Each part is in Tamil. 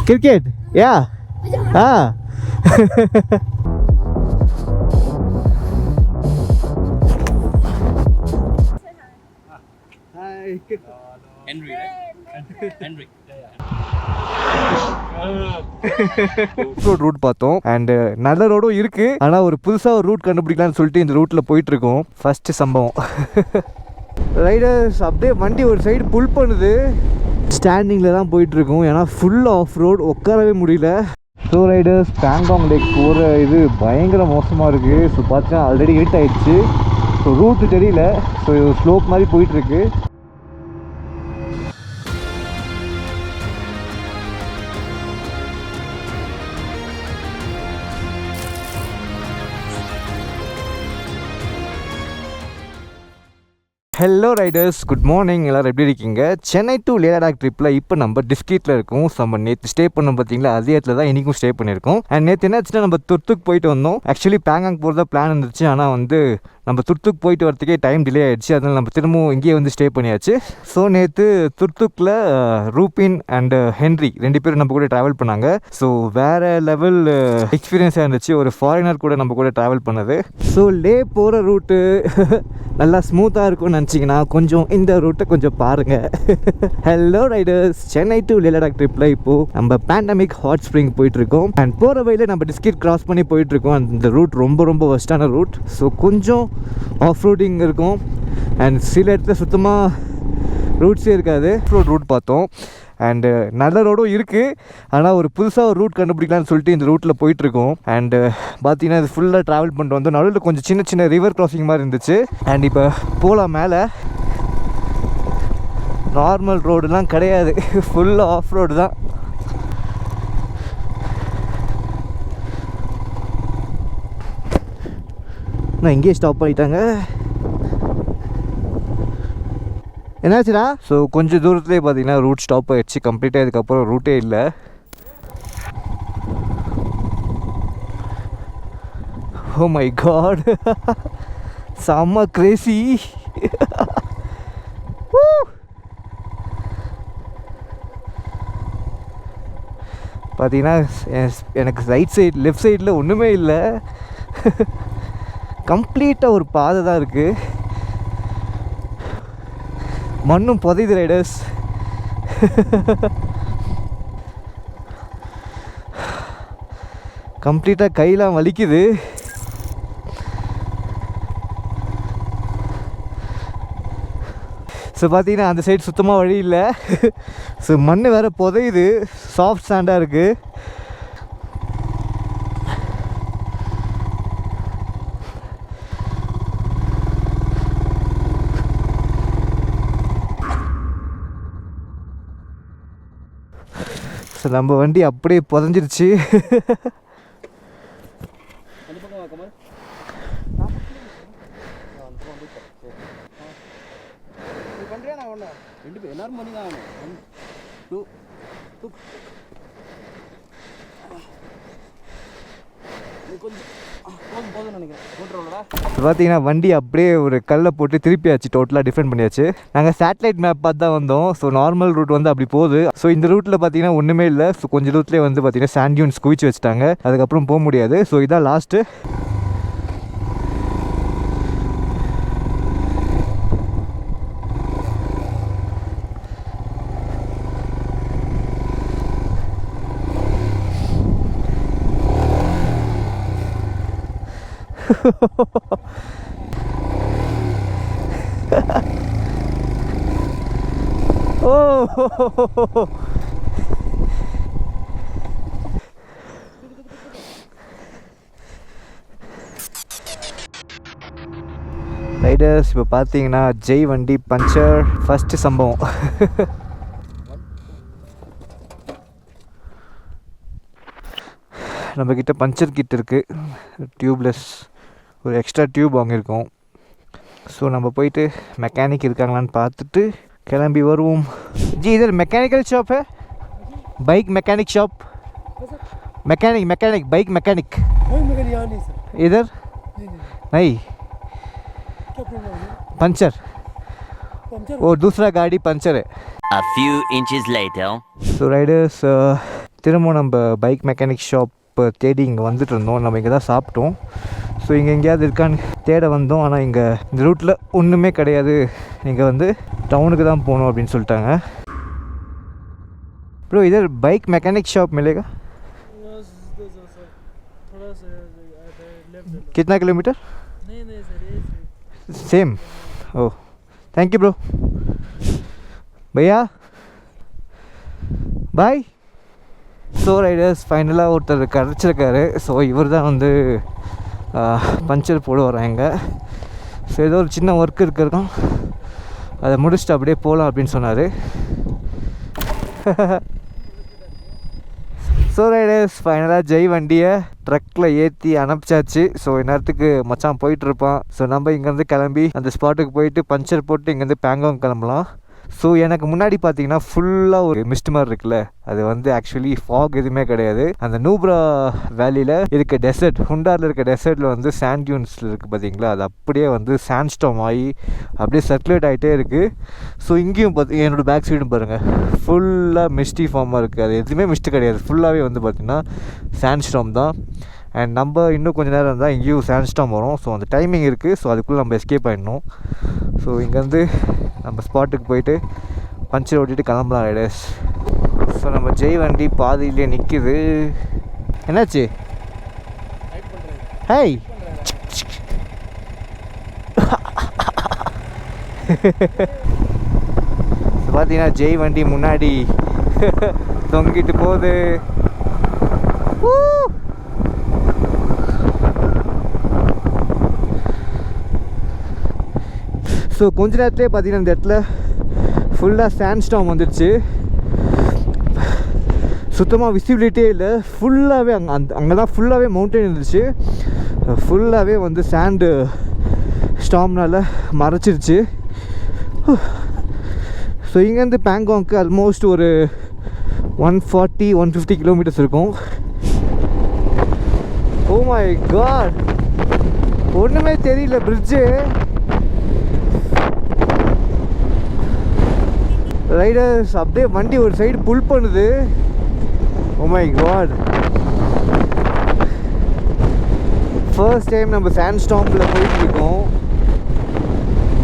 Cricket? Yeah. Ah. Hi. Henry, right? Henry. Road route பார்த்தோம் அண்ட் நல்ல ரோடும் இருக்கு. ஆனால் ஒரு புதுசாக ஒரு ரூட் கண்டுபிடிக்கலாம்னு சொல்லிட்டு இந்த ரூட்ல போயிட்டு இருக்கோம். ஃபர்ஸ்ட் சம்பவம் ரைடர்ஸ் அப்படியே வண்டி ஒரு சைடு புல் பண்ணுது. ஸ்டாண்டிங்கில் தான் போயிட்டுருக்கோம் ஏன்னா ஃபுல் ஆஃப் ரோடு, உட்காரவே முடியல. ஸோ ரைடர்ஸ் பேங்காங் லேக் போகிற இது பயங்கர மோசமாக இருக்குது. ஸோ பார்த்தா ஆல்ரெடி இருட் ஆகிடுச்சு. ஸோ ரூட்டு தெரியல. ஸோ ஸ்லோப் மாதிரி போயிட்டுருக்கு. Hello Riders, good morning. எல்லோரும் எப்படி இருக்கீங்க? சென்னை டு லே லடாக் ட்ரிப்பில் இப்போ நம்ம டிஸ்ட்ரிக்டில் இருக்கோம். ஸோ நம்ம நேற்று ஸ்டே பண்ணோம் பார்த்தீங்களா, அதே இடத்துல தான் இன்றைக்கும் ஸ்டே பண்ணியிருக்கோம். அண்ட் நேற்று என்னாச்சுன்னா நம்ம துர்த்துக்கு போயிட்டு வந்தோம். ஆக்சுவலி பேங்காங் போகிறதா பிளான் இருந்துச்சு. ஆனால் வந்து நம்ம துர்த்துக்கு போயிட்டு வரதுக்கே டைம் டிலே ஆகிடுச்சு. அதனால் நம்ம திரும்பவும் இங்கேயே வந்து ஸ்டே பண்ணியாச்சு. ஸோ நேற்று துர்த்துக்கில் ரூபின் அண்ட் ஹென்ரி 2 பேரும் நம்ம கூட ட்ராவல் பண்ணாங்க. ஸோ வேறு லெவல் எக்ஸ்பீரியன்ஸாக இருந்துச்சு ஒரு ஃபாரினர் கூட நம்ம கூட ட்ராவல் பண்ணது. ஸோ லே போகிற ரூட்டு நல்லா ஸ்மூத்தாக இருக்கும்னு நினச்சிங்கன்னா கொஞ்சம் இந்த ரூட்டை கொஞ்சம் பாருங்கள். Hello Riders, Chennai to Leh Ladakh ட்ரிப்பில் இப்போது நம்ம பேண்டமிக் ஹாட் ஸ்ப்ரிங் போயிட்டுருக்கோம். அண்ட் போகிற வழியில் நம்ம டிஸ்ட்ரிக்ட் கிராஸ் பண்ணி போயிட்டுருக்கோம். அந்த ரூட் ரொம்ப ஒர்ஸ்டான ரூட். ஸோ கொஞ்சம் ஆஃப் ரோடிங் இருக்கும் அண்ட் சில இடத்துல சுத்தமாக ரூட்ஸே இருக்காது. ரூட் பார்த்தோம் அண்டு நல்ல ரோடும் இருக்குது. ஆனால் ஒரு புதுசாக ஒரு ரூட் கண்டுபிடிக்கலான்னு சொல்லிட்டு இந்த ரூட்டில் போயிட்டுருக்கோம். அண்டு பார்த்தீங்கன்னா இது ஃபுல்லாக ட்ராவல் பண்ணிட்டு வந்தோம். நடுவில் கொஞ்சம் சின்ன ரிவர் கிராசிங் மாதிரி இருந்துச்சு. அண்ட் இப்போ போகலாம் மேலே. நார்மல் ரோடுலாம் கிடையாது, ஃபுல்லாக ஆஃப் ரோடு தான். நான் இங்கேயே ஸ்டாப் பண்ணிட்டாங்க. என்னாச்சுடா? ஸோ கொஞ்சம் தூரத்துலேயே பார்த்தீங்கன்னா ரூட் ஸ்டாப் ஆகிடுச்சு கம்ப்ளீட்டாக. இதுக்கப்புறம் ரூட்டே இல்லை. ஓ மை காட், செம்ம கிரேசி. பார்த்தீங்கன்னா எனக்கு ரைட் சைடு லெஃப்ட் சைடில் ஒன்றுமே இல்லை. கம்ப்ளீட்டாக ஒரு பாதை தான் இருக்குது. மண்ணும் புதையுது ரைடர்ஸ். கம்ப்ளீட்டாக கையெல்லாம் வலிக்குது. ஸோ பார்த்தீங்கன்னா அந்த சைடு சுத்தமாக வழி இல்லை. ஸோ மண் வேறு புதையுது, சாஃப்ட் சாண்டாக இருக்குது. ஸோ நம்ம வண்டி அப்படியே புதஞ்சிருச்சு. பார்த்தீங்கன்னா வண்டி அப்படியே ஒரு கல்லை போட்டு திருப்பியாச்சு, டோட்டலாக டிஃபரெண்ட் பண்ணியாச்சு. நாங்கள் சேட்டலைட் மேப் பார்த்து தான் வந்தோம். ஸோ நார்மல் ரூட் வந்து அப்படி போகுது. ஸோ இந்த ரூட்டில் பார்த்தீங்கன்னா ஒன்றுமே இல்லை. ஸோ கொஞ்சம் தூரத்துலேயே வந்து பார்த்தீங்கன்னா சாண்ட் டியூன்ஸ் குவிச்சு வச்சுட்டாங்க. அதுக்கப்புறம் போக முடியாது. ஸோ இதான் லாஸ்ட்டு. Oh, ரைடர்ஸ் இப்போ பார்த்தீங்கன்னா ஜெய் வண்டி பஞ்சர் ஃபஸ்ட்டு சம்பவம். நம்மக்கிட்ட பஞ்சர் கிட் இருக்குது, டியூப்லெஸ் ஒரு எக்ஸ்ட்ரா டியூப் வாங்கியிருக்கோம். ஸோ நம்ம போயிட்டு மெக்கானிக் இருக்காங்களான்னு பார்த்துட்டு கிளம்பி வருவோம். जी इधर मैकेनिकल शॉप है, bike mechanic shop, mechanic bike mechanic इधर नहीं, पंचर वो दूसरा गाड़ी पंचर है. A few inches later. So riders திரும்ப நம்ம பைக் மெக்கானிக் ஷாப் தேடி இங்கே வந்துட்டு இருந்தோம். நம்ம இங்கே தான் சாப்பிட்டோம். ஸோ இங்கே எங்கேயாவது இருக்கான்னு தேட வந்தோம். ஆனால் இங்கே இந்த ரூட்டில் ஒன்றுமே கிடையாது, நீங்கள் வந்து டவுனுக்கு தான் போகணும் அப்படின்னு சொல்லிட்டாங்க. ப்ரோ इधर बाइक मैकेनिक शॉप मिलेगा? कितना kilometre? Same. Oh thank you bro. भैया பாய். ஸோ ரைடர்ஸ் ஃபைனலாக ஒருத்தர் கிடச்சிருக்காரு. ஸோ இவர் தான் வந்து பஞ்சர் போட வராங்க. ஸோ ஏதோ ஒரு சின்ன ஒர்க் இருக்கான், அதை முடிச்சுட்டு அப்படியே போகலாம் அப்படின்னு சொன்னார். ஸோ ரைடர்ஸ் ஃபைனலாக ஜெய் வண்டியை ட்ரக்கில் ஏற்றி அனுப்பிச்சாச்சு. ஸோ இந்நேரத்துக்கு மச்சான் போயிட்டுருப்பான். ஸோ நம்ம இங்கேருந்து கிளம்பி அந்த ஸ்பாட்டுக்கு போயிட்டு பஞ்சர் போட்டு இங்கேருந்து பேங்காங் கிளம்பலாம். ஸோ எனக்கு முன்னாடி பார்த்தீங்கன்னா ஃபுல்லாக ஒரு மிஸ்ட் மாதிரி இருக்குல்ல, அது வந்து ஆக்சுவலி ஃபாக் எதுவுமே கிடையாது. அந்த நூப்ரா வேலியில் இருக்க டெசர்ட், ஹுண்டாரில் இருக்க டெசர்ட்டில் வந்து சாண்ட் டியூன்ஸில் இருக்குது பார்த்தீங்களா, அது அப்படியே வந்து சாண்ட் ஸ்டார்ம் ஆகி அப்படியே சர்க்குலேட் ஆகிட்டே இருக்குது. ஸோ இங்கேயும் பார்த்து என்னோடய பேக் சைடும் பாருங்கள், ஃபுல்லாக மிஸ்டி ஃபார்மாக இருக்குது. அது எதுவுமே மிஸ்ட்டு கிடையாது, ஃபுல்லாகவே வந்து பார்த்திங்கன்னா சாண்ட் ஸ்டார்ம் தான். அண்ட் நம்ம இன்னும் கொஞ்சம் நேரம் இருந்தால் இங்கேயும் சாண்ட் ஸ்டார்ம் வரும். ஸோ அந்த டைமிங் இருக்குது. ஸோ அதுக்குள்ளே நம்ம எஸ்கேப் ஆகிடணும். ஸோ இங்கேருந்து நம்ம ஸ்பாட்டுக்கு போயிட்டு பஞ்சர் ஓட்டிட்டு கிளம்பலாம் ரைடர்ஸ். ஸோ நம்ம ஜெய் வண்டி பாதியிலே நிற்கிது. என்னாச்சு? ஹேய் பார்த்தீங்கன்னா ஜெய் வண்டி முன்னாடி தொங்கிட்டு போகுது. ஸோ கொஞ்ச நேரத்துலேயே பார்த்தீங்கன்னா இந்த இடத்துல ஃபுல்லாக சாண்ட் ஸ்டார்ம் வந்துடுச்சு. சுத்தமாக விசிபிலிட்டியே இல்லை, ஃபுல்லாகவே அங்கே தான் ஃபுல்லாகவே மவுண்டன் இருந்துச்சு. ஃபுல்லாகவே வந்து சாண்டு ஸ்டார்ம்னால் மறைச்சிருச்சு. ஸோ இங்கேருந்து பேங்காங்க்கு ஆல்மோஸ்ட் ஒரு 140-150 கிலோமீட்டர்ஸ் இருக்கும். ஓ மை காட், ஒன்றுமே தெரியல பிரிட்ஜு. ரைடர்ஸ் அப்படியே வண்டி ஒரு சைடு புல் பண்ணுது. Oh my God, first time நம்ம சாண்ட் ஸ்டாம்பில் போயிட்டு இருக்கோம்.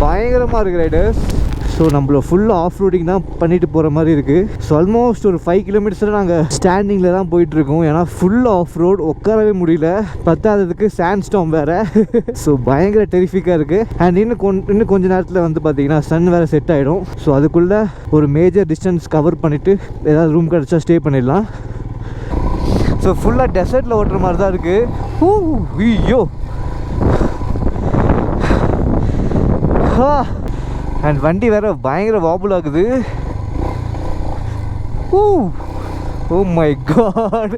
பயங்கரமாக இருக்குது ரைடர்ஸ். ஸோ நம்மள ஃபுல்லாக ஆஃப் ரோடிங் தான் பண்ணிட்டு போகிற மாதிரி இருக்குது. ஸோ ஆல்மோஸ்ட் ஒரு 5 கிலோமீட்டர்ஸில் நாங்கள் ஸ்டாண்டிங்கில் தான் போயிட்டுருக்கோம். ஏன்னா ஃபுல்லாக ஆஃப் ரோடு, உட்காரவே முடியல. பத்தாததுக்கு சாண்ட் ஸ்டார்ம் வேறு. ஸோ பயங்கர டெரிஃபிக்காக இருக்குது. அண்ட் இன்னும் கொஞ்சம் நேரத்தில் வந்து பார்த்தீங்கன்னா சன் வேறு செட் ஆகிடும். ஸோ அதுக்குள்ளே ஒரு மேஜர் டிஸ்டன்ஸ் கவர் பண்ணிவிட்டு ஏதாவது ரூம் கிடச்சா ஸ்டே பண்ணிடலாம். ஸோ ஃபுல்லாக டெசர்ட்டில் ஓட்டுற மாதிரி தான் இருக்குது. ஐயோ அண்ட் வண்டி வேறு பயங்கர வாபுல் ஆகுது. ஓ மை காட்,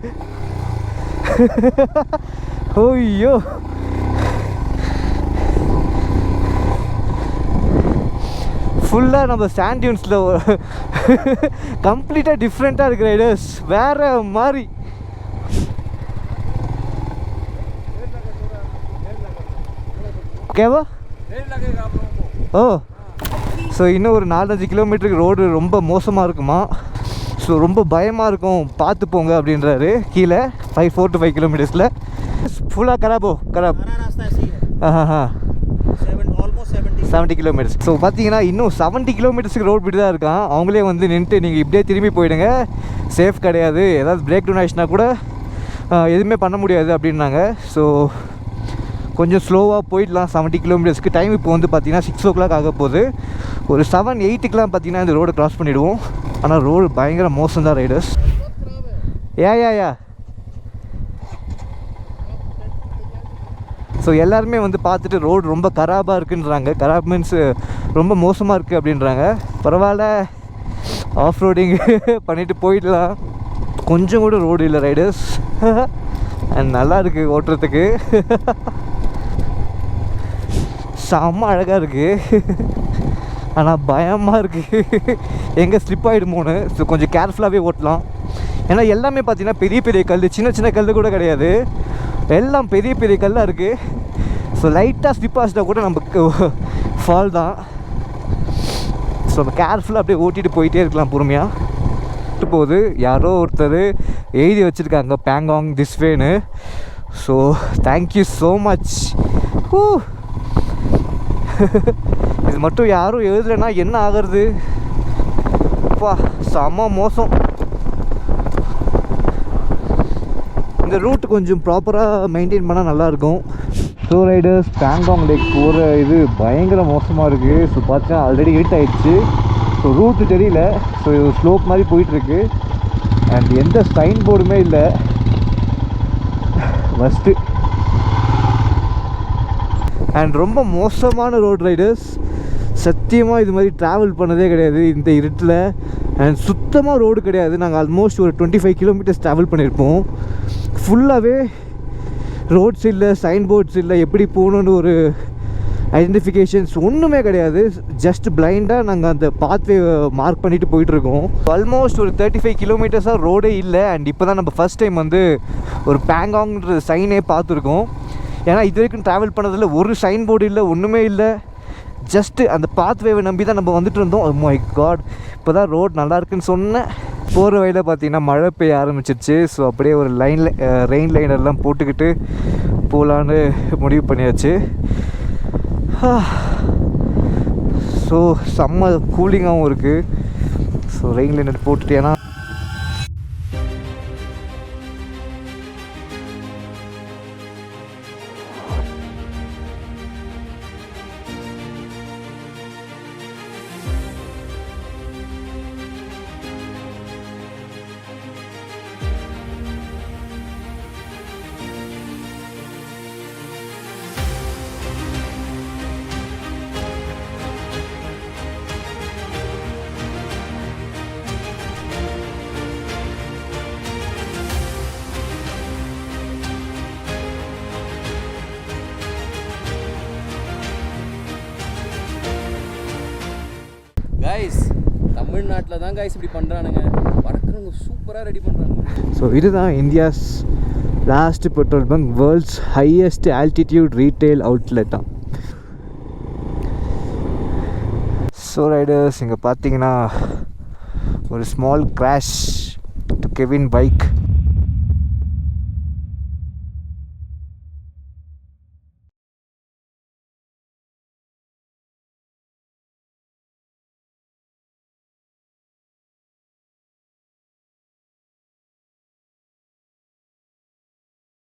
ஐயோ ஃபுல்லாக நம்ம சாண்ட் டியூன்ஸில் கம்ப்ளீட்டாக டிஃப்ரெண்ட்டாக இருக்குது ரைடர்ஸ், வேறு மாதிரி. ஓகேவா? ஓ ஸோ இன்னும் ஒரு 4-5 கிலோமீட்டருக்கு ரோடு ரொம்ப மோசமாக இருக்குமா. ஸோ ரொம்ப பயமாக இருக்கும், பார்த்து போங்க அப்படின்றாரு. கீழே 4 to 5 கிலோமீட்டர்ஸில் ஃபுல்லாக கராப். ஆஹா 70 கிலோமீட்டர்ஸ். ஸோ பார்த்தீங்கன்னா இன்னும் 70 கிலோமீட்டர்ஸுக்கு ரோட் இப்படி தான் இருக்கான். அவங்களே வந்து நின்றுட்டு நீங்கள் இப்படியே திரும்பி போயிடுங்க, சேஃப் கிடையாது, ஏதாவது பிரேக் டவுன் ஆகிடுச்சுன்னா கூட எதுவுமே பண்ண முடியாது அப்படின்னாங்க. ஸோ கொஞ்சம் ஸ்லோவாக போயிடலாம் 70 கிலோமீட்டர்ஸ்க்கு. டைம் இப்போ வந்து பார்த்தீங்கன்னா 6 o'clock ஆக போகுது. ஒரு 7-8க்குலாம் பார்த்தீங்கன்னா இந்த ரோடு க்ராஸ் பண்ணிவிடுவோம். ஆனால் ரோடு பயங்கர மோசம் தான் ரைடர்ஸ். யா ஸோ எல்லாருமே வந்து பார்த்துட்டு ரோடு ரொம்ப கராபாக இருக்குன்றாங்க. கராப் மீன்ஸ் ரொம்ப மோசமாக இருக்குது அப்படின்றாங்க. பரவாயில்ல, ஆஃப் ரோடிங் பண்ணிவிட்டு போயிடலாம். கொஞ்சம் கூட ரோடு இல்லை ரைடர்ஸ். அண்ட் நல்லா இருக்குது ஓட்டுறதுக்கு. செம்ம அழகாக இருக்குது. ஆனால் பயமாக இருக்குது, எங்கே ஸ்லிப் ஆகிடுமோன்னு. ஸோ கொஞ்சம் கேர்ஃபுல்லாகவே ஓட்டலாம். ஏன்னா எல்லாமே பார்த்தீங்கன்னா பெரிய பெரிய கல், சின்ன சின்ன கல் கூட கிடையாது, எல்லாம் பெரிய பெரிய கல்லாக இருக்குது. ஸோ லைட்டாக ஸ்லிப் ஆச்சுட்டா கூட நமக்கு ஃபால் தான். ஸோ நம்ம கேர்ஃபுல்லாக அப்படியே ஓட்டிகிட்டு போயிட்டே இருக்கலாம் பொறுமையாக. விட்டு போகுது. யாரோ ஒருத்தர் எழுதி வச்சுருக்காங்க பேங்காங் திஸ் வேன்னு. So thank you so much. இது மட்டும் யாரும் எழுதலைன்னா என்ன ஆகிறது? அப்பா செம்ம மோசம். இந்த ரூட் கொஞ்சம் ப்ராப்பராக மெயின்டைன் பண்ணால் நல்லாயிருக்கும். ஸோ ரைடர்ஸ், பேங்காங் லேக் போகிற இது பயங்கர மோசமாக இருக்குது. ஸோ பார்த்தா ஆல்ரெடி இருட் ஆகிடுச்சு. ஸோ ரூட்டு தெரியல. ஸோ இது ஸ்லோப் மாதிரி போயிட்டுருக்கு. அண்ட் எந்த சைன் போர்டுமே இல்லை. ஃபஸ்ட்டு அண்ட் ரொம்ப மோசமான ரோட் ரைடர்ஸ். சத்தியமாக இது மாதிரி ட்ராவல் பண்ணதே கிடையாது இந்த இருட்டில். அண்ட் சுத்தமாக ரோடு கிடையாது. நாங்கள் ஆல்மோஸ்ட் ஒரு 25 கிலோமீட்டர்ஸ் ட்ராவல் பண்ணியிருப்போம். ஃபுல்லாகவே ரோட்ஸ் இல்லை, சைன் போர்ட்ஸ் இல்லை, எப்படி போகணுன்னு ஒரு ஐடென்டிஃபிகேஷன்ஸ் ஒன்றுமே கிடையாது. ஜஸ்ட் பிளைண்டாக நாங்கள் அந்த பாத்வே மார்க் பண்ணிவிட்டு போயிட்டுருக்கோம். ஆல்மோஸ்ட் ஒரு 35 கிலோமீட்டர்ஸாக ரோடே இல்லை. அண்ட் இப்போ தான் நம்ம ஃபஸ்ட் டைம் வந்து ஒரு பேங்காங்ன்ற சைனே பார்த்துருக்கோம். ஏன்னா இது வரைக்கும் ட்ராவல் பண்ணதில் ஒரு சைன் போர்டு இல்லை, ஒன்றுமே இல்லை. ஜஸ்ட்டு அந்த பாத்வேவை நம்பி தான் நம்ம வந்துட்டு இருந்தோம். மை காட், இப்போ தான் ரோட் நல்லா இருக்குன்னு சொன்னேன். போகிற வழியில் பார்த்தீங்கன்னா மழை பெய்ய ஆரம்பிச்சிருச்சு. ஸோ அப்படியே ஒரு ரெயின் லைனர்லாம் போட்டுக்கிட்டு போகலான்னு முடிவு பண்ணியாச்சு. ஸோ செம்ம கூலிங்காகவும் இருக்குது. ஸோ ரெயின் லைனர் போட்டுட்டு, ஏன்னா கைஸ், தமிழ்நாட்டில் தான் கைஸ் இப்படி பண்ணுறானுங்க. வடக்கிறவங்க சூப்பராக ரெடி பண்ணுறாங்க. ஸோ இதுதான் India's last petrol bunk, world's highest altitude retail அவுட்லெட்டாக. ஸோ ரைடர்ஸ், இங்கே பார்த்தீங்கன்னா ஒரு small crash to Kevin bike.